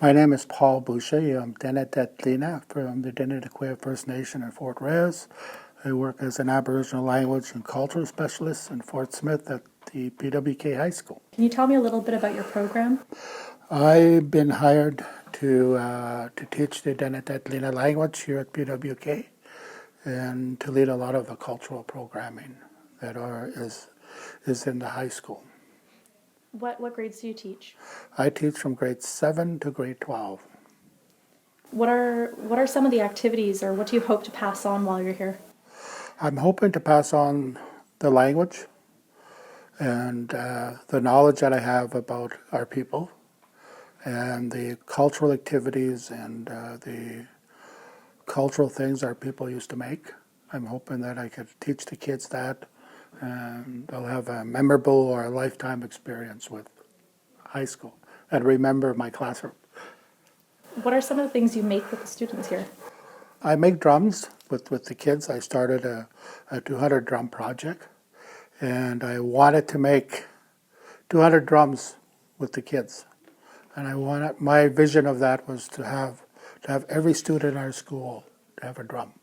My name is Paul Boucher. I'm Denetatlina from the Denetaquia First Nation in Fort Reyes. I work as an Aboriginal language and cultural specialist in Fort Smith at the PWK High School. Can you tell me a little bit about your program? I've been hired to teach the Denetatlina language here at PWK and to lead a lot of the cultural programming that is in the high school. What grades do you teach? I teach from grade 7 to grade 12. What are some of the activities, or what do you hope to pass on while you're here? I'm hoping to pass on the language and the knowledge that I have about our people and the cultural activities and the cultural things our people used to make. I'm hoping that I could teach the kids that and they'll have a memorable or a lifetime experience with high school and remember my classroom. What are some of the things you make with the students here? I make drums with the kids. I started a 200 drum project and I wanted to make 200 drums with the kids. And my vision of that was to have every student in our school to have a drum.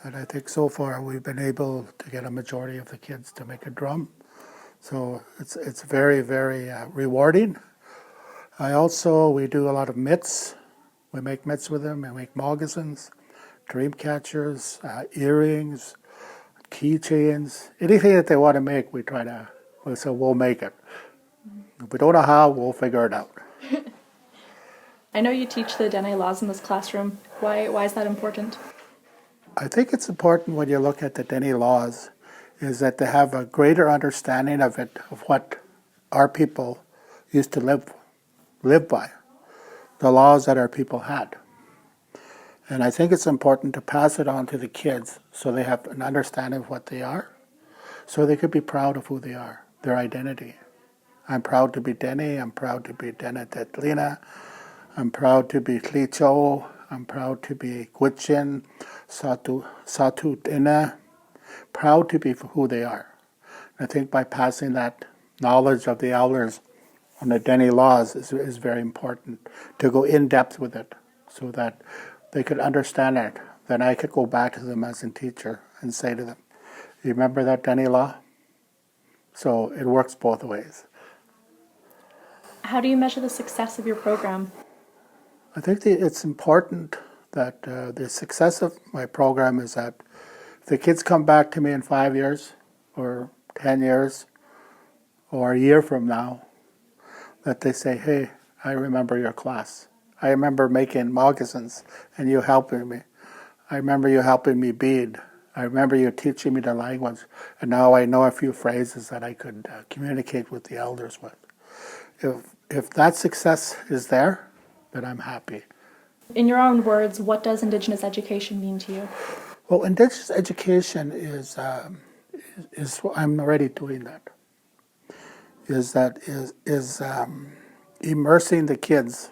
And I think so far we've been able to get a majority of the kids to make a drum. So it's very, very rewarding. We do a lot of mitts. We make mitts with them. We make moccasins, dream catchers, earrings, keychains. Anything that they want to make, we'll make it. If we don't know how, we'll figure it out. I know you teach the Dene laws in this classroom. Why is that important? I think it's important when you look at the Dene laws is that they have a greater understanding of what our people used to live by, the laws that our people had. And I think it's important to pass it on to the kids so they have an understanding of what they are, so they could be proud of who they are, their identity. I'm proud to be Dene, I'm proud to be Denetatlina, I'm proud to be Tlicho, I'm proud to be Gwich'in, Satut'ina, proud to be who they are. I think by passing that knowledge of the elders on the Dene laws is very important to go in depth with it so that they could understand it. Then I could go back to them as a teacher and say to them, you remember that Dene law? So it works both ways. How do you measure the success of your program? I think it's important that the success of my program is that if the kids come back to me in 5 years or 10 years or a year from now, that they say, hey, I remember your class. I remember making moccasins and you helping me. I remember you helping me bead. I remember you teaching me the language. And now I know a few phrases that I could communicate with the elders with. If that success is there, then I'm happy. In your own words, what does Indigenous education mean to you? Well, Indigenous education is I'm already doing that. Is immersing the kids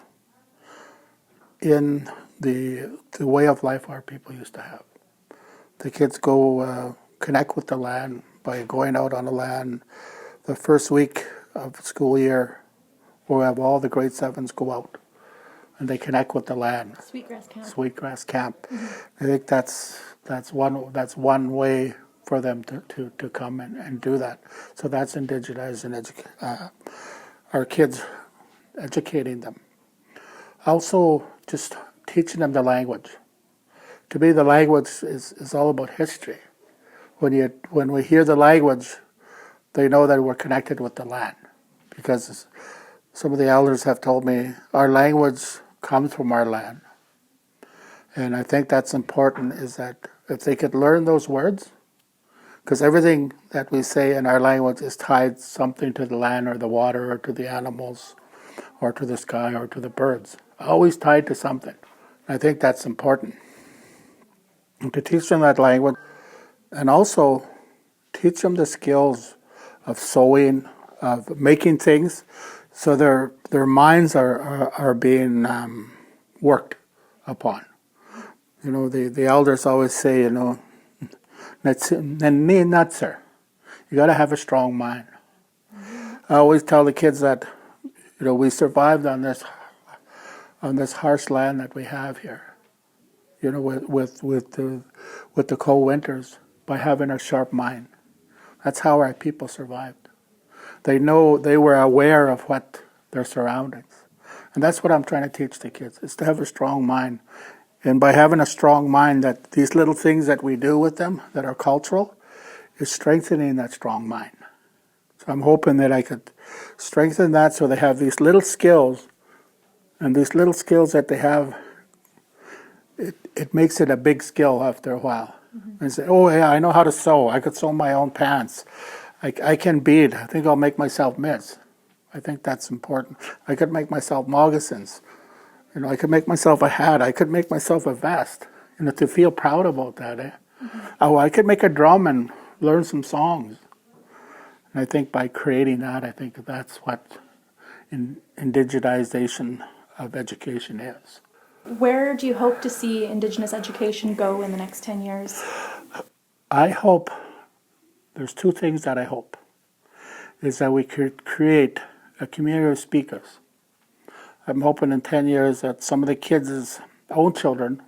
in the way of life our people used to have. The kids go connect with the land by going out on the land. The first week of school year, we'll have all the grade 7s go out and they connect with the land. Sweetgrass Camp. Sweetgrass Camp. Mm-hmm. I think that's one way for them to come and do that. So that's Indigenous and our kids, educating them. Also, just teaching them the language. To me, the language is all about history. When we hear the language, they know that we're connected with the land. Because some of the elders have told me our language comes from our land. And I think that's important, is that if they could learn those words, because everything that we say in our language is tied something to the land or the water or to the animals or to the sky or to the birds. Always tied to something. I think that's important. And to teach them that language and also teach them the skills of sewing, of making things, so their minds are being worked upon. You know, the elders always say, you know, you got to have a strong mind. I always tell the kids that, you know, we survived on this on this harsh land that we have here, with the cold winters, by having a sharp mind. That's how our people survived. They were aware of what their surroundings. And that's what I'm trying to teach the kids, is to have a strong mind. And by having a strong mind, that these little things that we do with them that are cultural is strengthening that strong mind. So I'm hoping that I could strengthen that so they have these little skills, and these little skills that they have, it makes it a big skill after a while. Mm-hmm. And say, oh yeah, I know how to sew. I could sew my own pants. I can bead. I think I'll make myself mitts. I think that's important. I could make myself moccasins. I could make myself a hat. I could make myself a vest. To feel proud about that. Mm-hmm. Oh, I could make a drum and learn some songs. And I think by creating that, I think that's what indigenization of education is. Where do you hope to see Indigenous education go in the next 10 years? I hope, there's two things that I hope, is that we could create a community of speakers. I'm hoping in 10 years that some of the kids' own children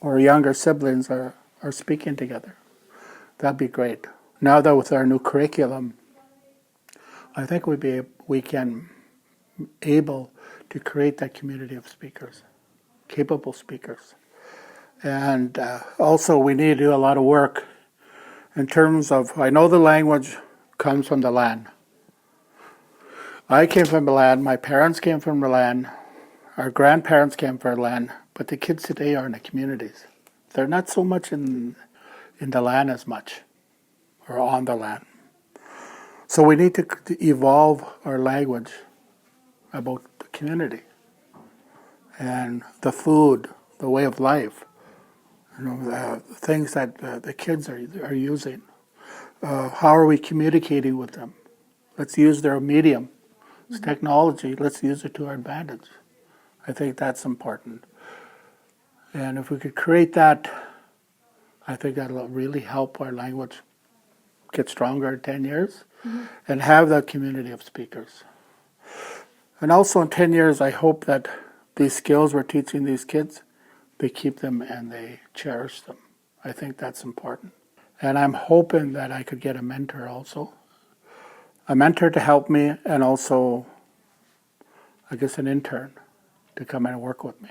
or younger siblings are speaking together. That'd be great. Now that with our new curriculum, I think we can able to create that community of speakers, capable speakers. And also we need to do a lot of work in terms of, I know the language comes from the land. I came from the land, my parents came from the land, our grandparents came from the land, but the kids today are in the communities. They're not so much in the land as much, or on the land. So we need to evolve our language about the community and the food, the way of life, the things that the kids are using. How are we communicating with them? Let's use their medium. It's technology. Let's use it to our advantage. I think that's important. And if we could create that, I think that'll really help our language get stronger in 10 years and have that community of speakers. And also in 10 years, I hope that these skills we're teaching these kids, they keep them and they cherish them. I think that's important. And I'm hoping that I could get a mentor also. A mentor to help me, and also, I guess, an intern to come and work with me.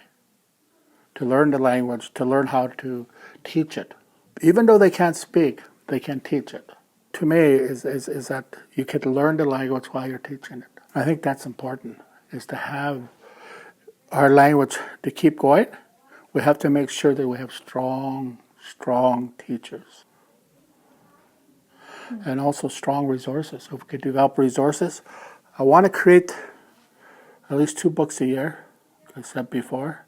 To learn the language, to learn how to teach it. Even though they can't speak, they can teach it. To me, is that you could learn the language while you're teaching it. I think that's important, is to have our language to keep going. We have to make sure that we have strong teachers. And also strong resources. If we could develop resources, I want to create at least 2 books a year, like I said before,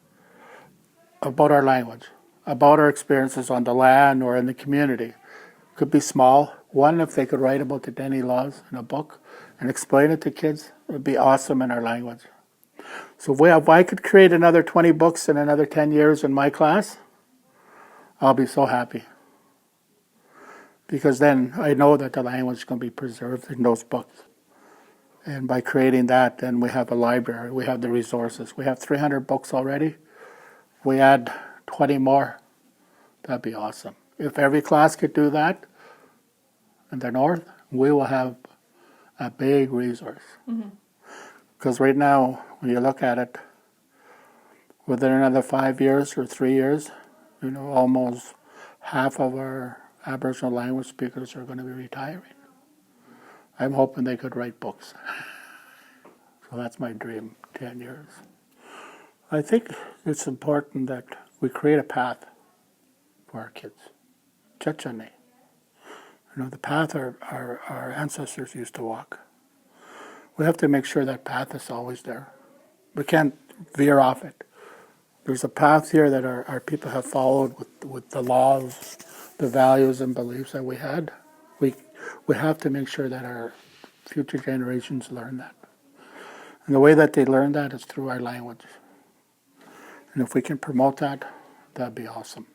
about our language, about our experiences on the land or in the community. It could be small. One, if they could write about the Dene laws in a book and explain it to kids, it would be awesome in our language. So if I could create another 20 books in another 10 years in my class, I'll be so happy. Because then I know that the language is going to be preserved in those books. And by creating that, then we have a library, we have the resources. We have 300 books already. We add 20 more, that'd be awesome. If every class could do that in the north, we will have a big resource. Because right now, when you look at it, within another 5 years or 3 years, almost half of our Aboriginal language speakers are going to be retiring. I'm hoping they could write books. So that's my dream, 10 years. I think it's important that we create a path for our kids. Chechane. The path our ancestors used to walk. We have to make sure that path is always there. We can't veer off it. There's a path here that our people have followed with the laws, the values and beliefs that we had. We have to make sure that our future generations learn that. And the way that they learn that is through our language. And if we can promote that, that'd be awesome.